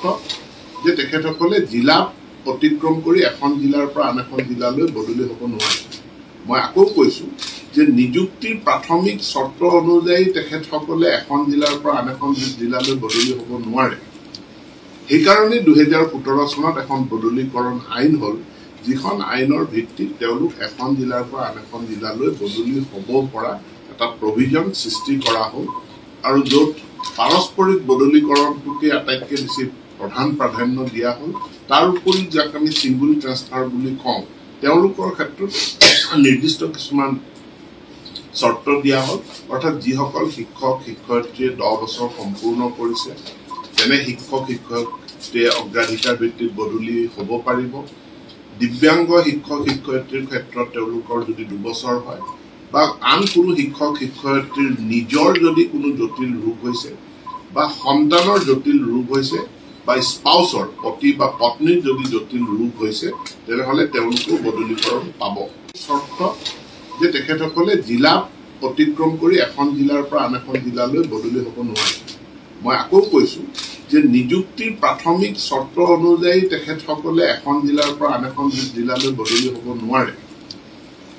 চৰ্ত যে তেখেতসকলে জিলা অতিক্ৰম কৰি এখন জিলাৰ পৰা আন এখন জিলালৈ বদলি হ'ব নোৱাৰে। মই আকৌ কৈছো যে নিযুক্তিৰ প্ৰাথমিক চৰ্ত অনুযায়ী তেখেতসকলে এখন জিলাৰ পৰা আন এখন জিলালৈ বদলি হ'ব নোৱাৰে। সেইকাৰণে 2017 চনত এখন বদলীকৰণ আইন হ'ল, যিখন আইনৰ ভিত্তিত তেওঁলোক এখন জিলাৰ পৰা আন এখন জিলালৈ বদলি হ'ব পৰা এটা প্ৰভিজন সৃষ্টি কৰা হ'ল, আৰু য'ত পাৰস্পৰিক বদলীকৰণটোকে আটাইতকৈ বেছি প্ৰধান প্ৰাধান্য দিয়া হ'ল। তাৰ উপৰি যাক আমি ছিংগুল ট্ৰান্সফাৰ বুলি কওঁ, তেওঁলোকৰ ক্ষেত্ৰত নিৰ্দিষ্ট কিছুমান চৰ্ত দিয়া হ'ল, অৰ্থাৎ যিসকল শিক্ষক শিক্ষয়িত্ৰীয়ে 10 বছৰ সম্পূৰ্ণ কৰিছে তেনে শিক্ষক শিক্ষয়িত্ৰীয়ে অগ্ৰাধিকাৰ ভিত্তিত বদলি হ'ব পাৰিব। দিব্যাংগ শিক্ষক শিক্ষয়িত্ৰীৰ ক্ষেত্ৰত তেওঁলোকৰ যদি 2 বছৰ হয়, বা আন কোনো শিক্ষক শিক্ষয়িত্ৰীৰ নিজৰ যদি কোনো জটিল ৰোগ হৈছে, বা সন্তানৰ জটিল ৰোগ হৈছে, বা স্পাউচৰ পতি বা পত্নীৰ যদি জটিল ৰোগ হৈছে, তেনেহ'লে তেওঁলোকেও বদলীকৰণ পাব। চৰ্ত যে তেখেতসকলে জিলা অতিক্ৰম কৰি এখন জিলাৰ পৰা আন এখন জিলালৈ বদলি হ'ব নোৱাৰে। মই আকৌ কৈছো যে নিযুক্তিৰ প্ৰাথমিক চৰ্ত অনুযায়ী তেখেতসকলে এখন জিলাৰ পৰা আন এখন জিলালৈ বদলি হ'ব নোৱাৰে।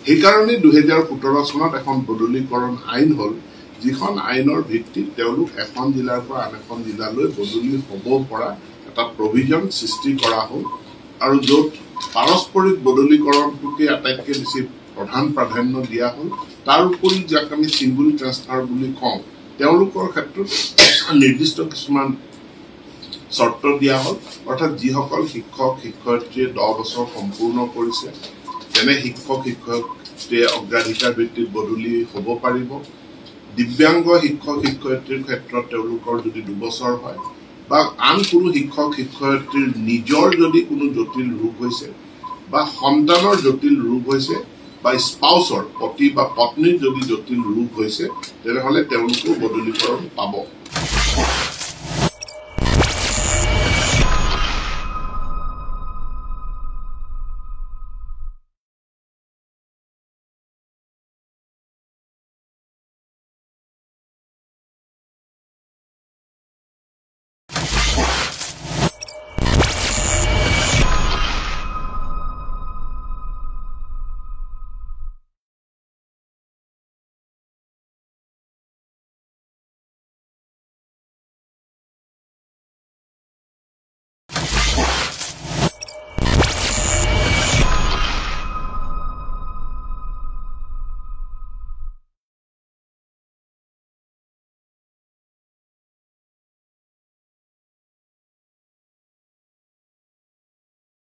সেইকাৰণে 2017 চনত এখন বদলীকৰণ আইন হ'ল, যিখন আইনৰ ভিত্তিত তেওঁলোক এখন জিলাৰ পৰা আন এখন জিলালৈ বদলি হ'ব পৰা এটা প্ৰভিজন সৃষ্টি কৰা হ'ল, আৰু য'ত পাৰস্পৰিক বদলীকৰণটোকে আটাইতকৈ বেছি প্ৰধান প্ৰাধান্য দিয়া হ'ল। তাৰ উপৰি যাক আমি ছিংগুল ট্ৰান্সফাৰ বুলি কওঁ, তেওঁলোকৰ ক্ষেত্ৰত নিৰ্দিষ্ট কিছুমান চৰ্ত দিয়া হ'ল, অৰ্থাৎ যিসকল শিক্ষক শিক্ষয়িত্ৰীয়ে 10 বছৰ সম্পূৰ্ণ কৰিছে তেনে শিক্ষক শিক্ষয়িত্ৰীয়ে অগ্ৰাধিকাৰ ভিত্তিত বদলি হ'ব পাৰিব। দিব্যাংগ শিক্ষক শিক্ষয়িত্ৰীৰ ক্ষেত্ৰত তেওঁলোকৰ যদি 2 বছৰ হয়, বা আন কোনো শিক্ষক শিক্ষয়িত্ৰীৰ নিজৰ যদি কোনো জটিল ৰোগ হৈছে, বা সন্তানৰ জটিল ৰোগ হৈছে, বা স্পাউচৰ পতি বা পত্নীৰ যদি জটিল ৰোগ হৈছে, তেনেহ'লে তেওঁলোকেও বদলীকৰণ পাব।